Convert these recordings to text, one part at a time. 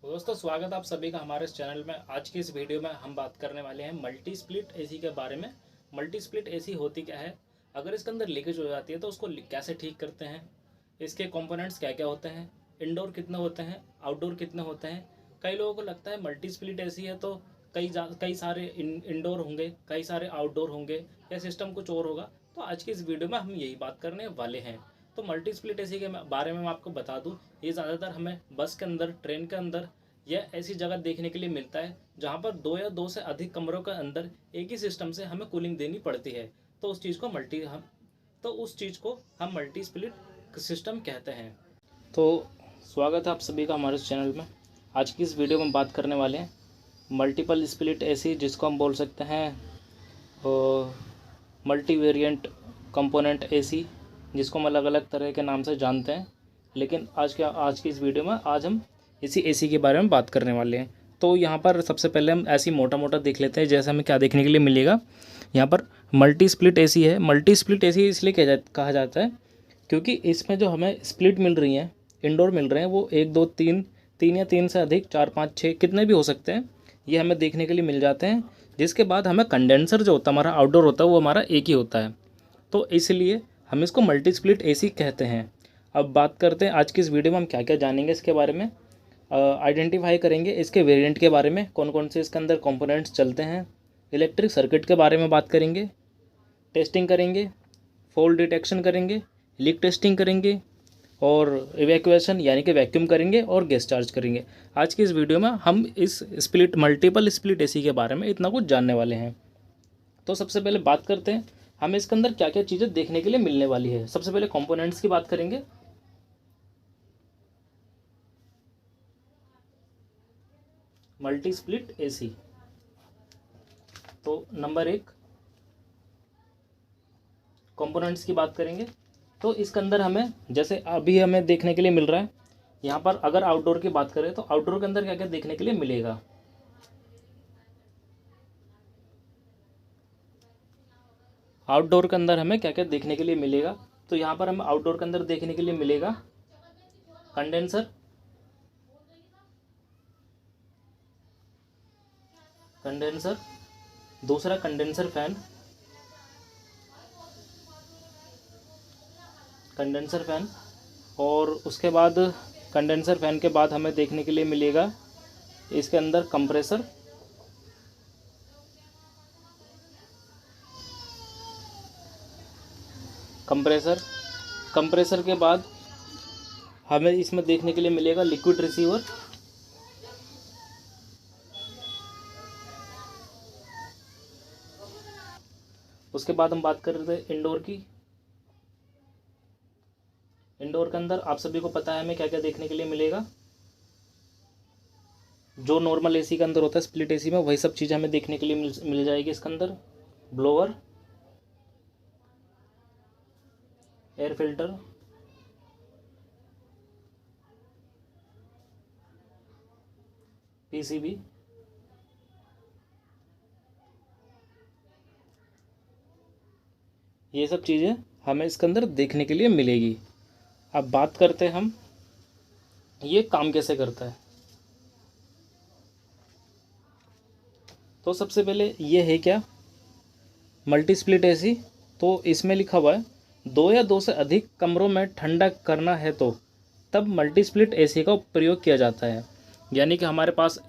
तो दोस्तों स्वागत है आप सभी का हमारे इस चैनल में। आज की इस वीडियो में हम बात करने वाले हैं मल्टी स्प्लिट एसी के बारे में। मल्टी स्प्लिट एसी होती क्या है, अगर इसके अंदर लीकेज हो जाती है तो उसको कैसे ठीक करते हैं, इसके कंपोनेंट्स क्या क्या होते हैं, इंडोर कितने होते हैं, आउटडोर कितने होते हैं। कई लोगों को लगता है मल्टी स्प्लिट एसी है तो कई सारे इंडोर होंगे, कई सारे आउटडोर होंगे या सिस्टम कुछ और होगा। तो आज की इस वीडियो में हम यही बात करने वाले हैं। तो मल्टी स्प्लिट एसी के बारे में मैं आपको बता दूं, ये ज़्यादातर हमें बस के अंदर, ट्रेन के अंदर या ऐसी जगह देखने के लिए मिलता है जहाँ पर दो या दो से अधिक कमरों के अंदर एक ही सिस्टम से हमें कूलिंग देनी पड़ती है। तो उस चीज़ को हम मल्टी स्प्लिट सिस्टम कहते हैं। तो स्वागत है आप सभी का हमारे इस चैनल में। आज की इस वीडियो में बात करने वाले हैं मल्टीपल स्प्लिट एसी, जिसको हम बोल सकते हैं मल्टी वेरिएंट कंपोनेंट एसी, जिसको हम अलग अलग तरह के नाम से जानते हैं। लेकिन आज की इस वीडियो में आज हम इसी एसी के बारे में बात करने वाले हैं। तो यहाँ पर सबसे पहले हम ऐसी मोटा मोटा देख लेते हैं, जैसे हमें क्या देखने के लिए मिलेगा। यहाँ पर मल्टी स्प्लिट एसी है। मल्टी स्प्लिट एसी इसलिए कहा जाता है क्योंकि इसमें जो हमें स्प्लिट मिल रही हैं, इंडोर मिल रहे हैं, वो एक दो तीन तीन या तीन से अधिक, चार पाँच छः, कितने भी हो सकते हैं, ये हमें देखने के लिए मिल जाते हैं। जिसके बाद हमें कंडेंसर जो होता है हमारा आउटडोर होता है, वो हमारा एक ही होता है। तो इसलिए हम इसको मल्टी स्प्लिट एसी कहते हैं। अब बात करते हैं आज की इस वीडियो में हम क्या क्या जानेंगे इसके बारे में। आइडेंटिफाई करेंगे इसके वेरिएंट के बारे में, कौन कौन से इसके अंदर कंपोनेंट्स चलते हैं। इलेक्ट्रिक सर्किट के बारे में बात करेंगे, टेस्टिंग करेंगे, फॉल्ट डिटेक्शन करेंगे, लीक टेस्टिंग करेंगे, और इवैक्यूएशन यानी कि वैक्यूम करेंगे, और गैस चार्ज करेंगे। आज की इस वीडियो में हम इस मल्टीपल स्प्लिट एसी के बारे में इतना कुछ जानने वाले हैं। तो सबसे पहले बात करते हैं हमें इसके अंदर क्या क्या चीज़ें देखने के लिए मिलने वाली है। सबसे पहले कंपोनेंट्स की बात करेंगे। मल्टी स्प्लिट एसी, तो नंबर एक कंपोनेंट्स की बात करेंगे। तो इसके अंदर हमें, जैसे अभी हमें देखने के लिए मिल रहा है यहाँ पर, अगर आउटडोर की बात करें तो आउटडोर के अंदर क्या क्या देखने के लिए मिलेगा। आउटडोर के अंदर हमें क्या क्या देखने के लिए मिलेगा, तो यहाँ पर हमें आउटडोर के अंदर देखने के लिए मिलेगा कंडेंसर, दूसरा कंडेंसर फैन, और उसके बाद कंडेंसर फैन के बाद हमें देखने के लिए मिलेगा इसके अंदर कंप्रेसर, कंप्रेसर के बाद हमें इसमें देखने के लिए मिलेगा लिक्विड रिसीवर, उसके बाद हम बात कर रहे थे इंडोर की। इंडोर के अंदर आप सभी को पता है हमें क्या क्या देखने के लिए मिलेगा। जो नॉर्मल एसी के अंदर होता है, स्प्लिट एसी में, वही सब चीज़ें हमें देखने के लिए मिल जाएगी इसके अंदर। ब्लोअर, एयर फिल्टर, पीसीबी, ये सब चीज़ें हमें इसके अंदर देखने के लिए मिलेगी। अब बात करते हैं हम ये काम कैसे करता है। तो सबसे पहले ये है क्या, मल्टी स्प्लिट एसी। तो इसमें लिखा हुआ है दो या दो से अधिक कमरों में ठंडा करना है तो तब मल्टी स्प्लिट एसी का प्रयोग किया जाता है। यानी कि हमारे पास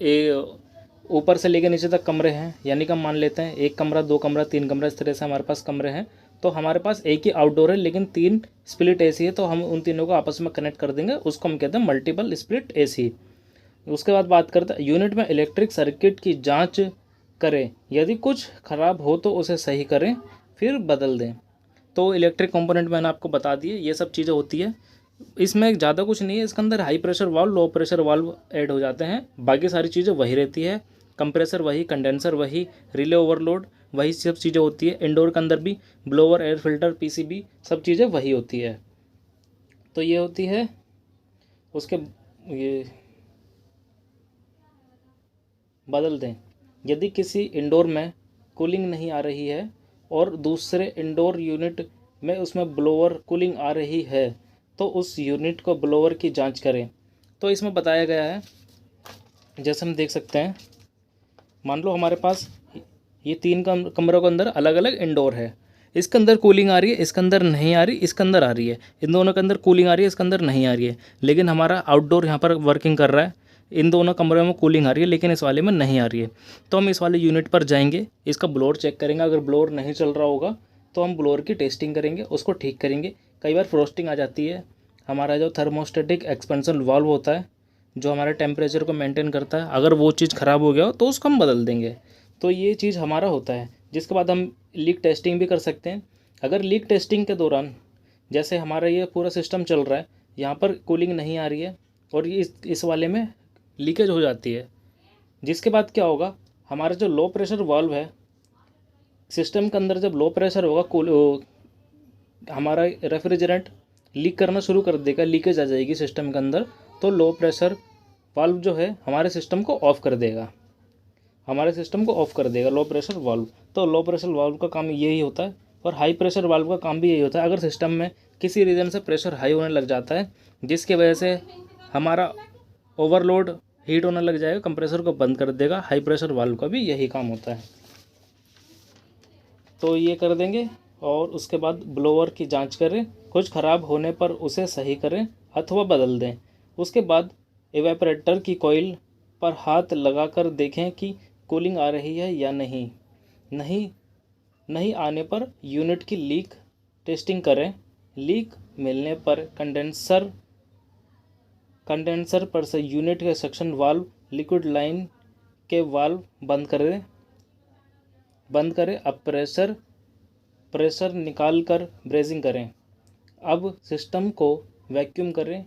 ऊपर से लेकर नीचे तक कमरे हैं, यानी कि हम मान लेते हैं एक कमरा, दो कमरा, तीन कमरा, इस तरह से हमारे पास कमरे हैं। तो हमारे पास एक ही आउटडोर है लेकिन तीन स्प्लिट एसी है, तो हम उन तीनों को आपस में कनेक्ट कर देंगे, उसको हम कहते हैं मल्टीपल स्प्लिट एसी। उसके बाद बात करते हैं यूनिट में इलेक्ट्रिक सर्किट की जांच करें, यदि कुछ खराब हो तो उसे सही करें फिर बदल दें। तो इलेक्ट्रिक कंपोनेंट मैंने आपको बता दिए, ये सब चीज़ें होती है। इसमें ज़्यादा कुछ नहीं है, इसके अंदर high pressure valve, low pressure valve add हो जाते हैं, बाकी सारी चीज़ें वही रहती है। कंप्रेसर वही, कंडेंसर वही, रिले ओवरलोड वही सब चीज़ें होती है। इंडोर के अंदर भी ब्लोअर, एयर फिल्टर, पीसीबी, सब चीज़ें वही होती है। तो ये होती है उसके, ये बदल दें, यदि किसी इंडोर में कूलिंग नहीं आ रही है और दूसरे इंडोर यूनिट में उसमें ब्लोअर कूलिंग आ रही है तो उस यूनिट को ब्लोअर की जांच करें। तो इसमें बताया गया है जैसे हम देख सकते हैं, मान लो हमारे पास ये तीन कमरों के अंदर अलग अलग इंडोर है। इसके अंदर कूलिंग आ रही है, इसके अंदर नहीं आ रही, इसके अंदर आ रही है। इन दोनों के अंदर कूलिंग आ रही है, इसके अंदर नहीं आ रही है। लेकिन हमारा आउटडोर यहाँ पर वर्किंग कर रहा है, इन दोनों कमरों में कूलिंग आ रही है, लेकिन इस वाले में नहीं आ रही है। तो हम इस वाले यूनिट पर जाएंगे, इसका ब्लोअर चेक करेंगे। अगर ब्लोअर नहीं चल रहा होगा तो हम ब्लोअर की टेस्टिंग करेंगे, उसको ठीक करेंगे। कई बार फ्रोस्टिंग आ जाती है। हमारा जो थर्मोस्टेटिक एक्सपेंशन वाल्व होता है, जो हमारे टेम्परेचर को मेंटेन करता है, अगर वो चीज़ ख़राब हो गया हो तो उसको हम बदल देंगे। तो ये चीज़ हमारा होता है। जिसके बाद हम लीक टेस्टिंग भी कर सकते हैं। अगर लीक टेस्टिंग के दौरान, जैसे हमारा ये पूरा सिस्टम चल रहा है, यहाँ पर कूलिंग नहीं आ रही है और ये इस वाले में लीकेज हो जाती है, जिसके बाद क्या होगा, हमारा जो लो प्रेशर वाल्व है सिस्टम के अंदर, जब लो प्रेशर होगा हमारा रेफ्रिजरेंट लीक करना शुरू कर देगा, लीकेज आ जाएगी सिस्टम के अंदर। तो लो प्रेशर वाल्व जो है हमारे सिस्टम को ऑफ़ कर देगा, हमारे सिस्टम को ऑफ़ कर देगा लो प्रेशर वाल्व। तो लो प्रेशर वाल्व का काम यही होता है, और हाई प्रेशर वाल्व का काम भी यही होता है। अगर सिस्टम में किसी रीज़न से प्रेशर हाई होने लग जाता है, जिसकी वजह से हमारा ओवरलोड हीट होने लग जाएगा, कंप्रेसर को बंद कर देगा। हाई प्रेशर वाल्व का भी यही काम होता है। तो ये कर देंगे, और उसके बाद ब्लोअर की जांच करें, कुछ ख़राब होने पर उसे सही करें अथवा बदल दें। उसके बाद इवेपरेटर की कॉइल पर हाथ लगाकर देखें कि कूलिंग आ रही है या नहीं। नहीं आने पर यूनिट की लीक टेस्टिंग करें। लीक मिलने पर कंडेंसर पर से यूनिट के सक्शन वाल्व, लिक्विड लाइन के वाल्व बंद करें। अब प्रेशर निकाल कर ब्रेजिंग करें। अब सिस्टम को वैक्यूम करें।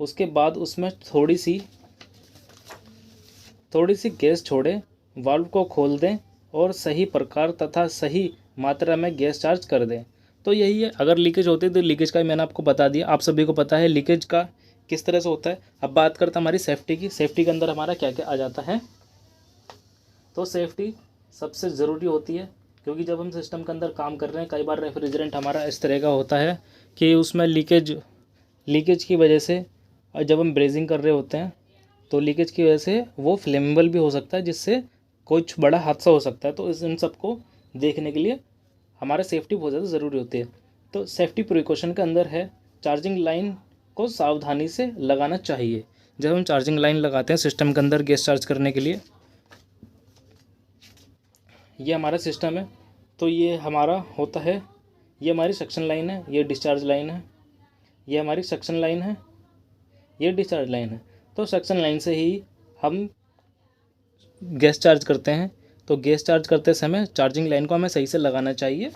उसके बाद उसमें थोड़ी सी गैस छोड़ें, वाल्व को खोल दें और सही प्रकार तथा सही मात्रा में गैस चार्ज कर दें। तो यही है। अगर लीकेज होती है तो लीकेज का मैंने आपको बता दिया, आप सभी को पता है लीकेज का किस तरह से होता है। अब बात करते हैं हमारी सेफ्टी की। सेफ्टी के अंदर हमारा क्या क्या आ जाता है। तो सेफ्टी सबसे ज़रूरी होती है, क्योंकि जब हम सिस्टम के अंदर काम कर रहे हैं, कई बार रेफ्रिजरेंट हमारा इस तरह का होता है कि उसमें लीकेज की वजह से, जब हम ब्रेजिंग कर रहे होते हैं तो लीकेज की वजह से वो फ्लेमेबल भी हो सकता है, जिससे कुछ बड़ा हादसा हो सकता है। तो इन सबको देखने के लिए हमारा सेफ्टी बहुत ज़्यादा ज़रूरी होती है। तो सेफ्टी प्रिकॉशन के अंदर है, चार्जिंग लाइन को सावधानी से लगाना चाहिए। जब हम चार्जिंग लाइन लगाते हैं सिस्टम के अंदर गैस चार्ज करने के लिए, ये हमारा सिस्टम है, तो ये हमारा होता है, ये हमारी सक्शन लाइन है, ये डिस्चार्ज लाइन है, ये हमारी सक्शन लाइन है, ये डिस्चार्ज लाइन है। तो सक्शन लाइन से ही हम गैस चार्ज करते हैं। तो गैस चार्ज करते समय चार्जिंग लाइन को हमें सही से लगाना चाहिए।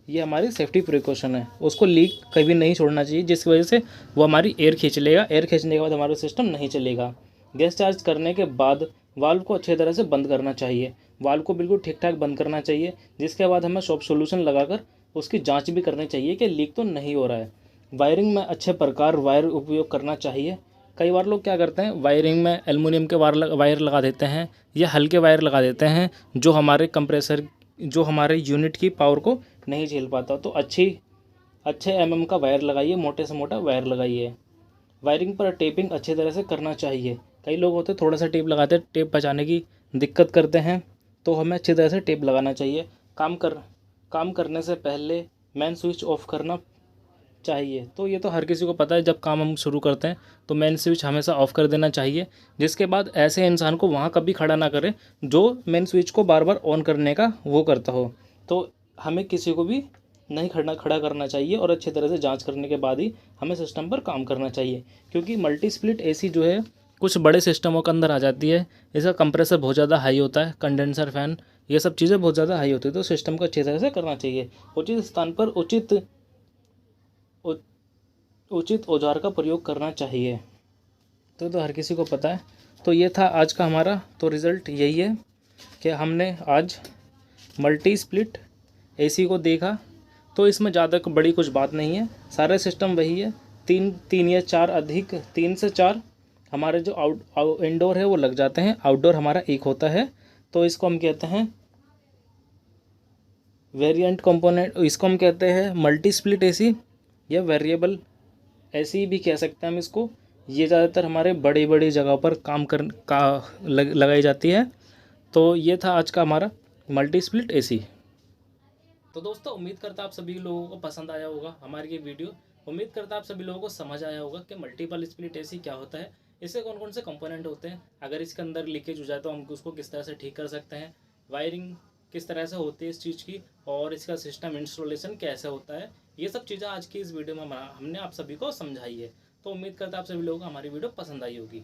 ये हमारी सेफ्टी प्रिकॉशन है। उसको लीक कभी नहीं छोड़ना चाहिए, जिसकी वजह से वो हमारी एयर खींच लेगा। एयर खींचने के बाद हमारा सिस्टम नहीं चलेगा। गैस चार्ज करने के बाद वाल्व को अच्छे तरह से बंद करना चाहिए। वाल्व को बिल्कुल ठीक ठाक बंद करना चाहिए। जिसके बाद हमें सॉफ्ट सॉल्यूशन लगाकर उसकी जांच भी करनी चाहिए कि लीक तो नहीं हो रहा है। वायरिंग में अच्छे प्रकार वायर उपयोग करना चाहिए। कई बार लोग क्या करते हैं, वायरिंग में एल्युमिनियम के वायर लगा देते हैं या हल्के वायर लगा देते हैं, जो हमारे यूनिट की पावर को नहीं झेल पाता। तो अच्छे एमएम का वायर लगाइए, मोटे से मोटा वायर लगाइए। वायरिंग पर टेपिंग अच्छी तरह से करना चाहिए। कई लोग होते थोड़ा सा टेप लगाते हैं, टेप बचाने की दिक्कत करते हैं, तो हमें अच्छी तरह से टेप लगाना चाहिए। काम करने से पहले मेन स्विच ऑफ करना चाहिए। तो ये तो हर किसी को पता है, जब काम हम शुरू करते हैं तो मेन स्विच हमेशा ऑफ़ कर देना चाहिए। जिसके बाद ऐसे इंसान को वहाँ कभी खड़ा ना करें जो मेन स्विच को बार बार ऑन करने का वो करता हो। तो हमें किसी को भी नहीं खड़ा करना चाहिए, और अच्छी तरह से जांच करने के बाद ही हमें सिस्टम पर काम करना चाहिए। क्योंकि मल्टी स्प्लिट एसी जो है कुछ बड़े सिस्टमों के अंदर आ जाती है। इसका कंप्रेसर बहुत ज़्यादा हाई होता है, कंडेंसर फैन, ये सब चीज़ें बहुत ज़्यादा हाई होती है। तो सिस्टम को अच्छी तरह से करना चाहिए। उचित स्थान पर उचित औजार का प्रयोग करना चाहिए। तो हर किसी को पता है। तो ये था आज का हमारा। तो रिज़ल्ट यही है कि हमने आज मल्टी स्प्लिट एसी को देखा। तो इसमें ज़्यादा बड़ी कुछ बात नहीं है, सारे सिस्टम वही है। तीन या चार अधिक 3 से 4 हमारे जो इंडोर है वो लग जाते हैं, आउटडोर हमारा एक होता है। तो इसको हम कहते हैं वेरिएंट कंपोनेंट, इसको हम कहते हैं मल्टी स्प्लिट एसी या वेरिएबल एसी भी कह सकते हैं हम इसको। ये ज़्यादातर हमारे बड़ी बड़ी जगहों पर काम कर का लगाई जाती है। तो ये था आज का हमारा मल्टी स्प्लिट एसी। तो दोस्तों उम्मीद करता आप सभी लोगों को पसंद आया होगा हमारी ये वीडियो। उम्मीद करता आप सभी लोगों को समझ आया होगा कि मल्टीपल स्प्लिट एसी क्या होता है, इससे कौन कौन से कंपोनेंट होते हैं, अगर इसके अंदर लीकेज हो जाए तो हम उसको किस तरह से ठीक कर सकते हैं, वायरिंग किस तरह से होती है इस चीज़ की, और इसका सिस्टम इंस्टॉलेशन कैसे होता है। ये सब चीज़ें आज की इस वीडियो में हमने आप सभी को समझाई है। तो उम्मीद करता आप सभी लोगों को हमारी वीडियो पसंद आई होगी।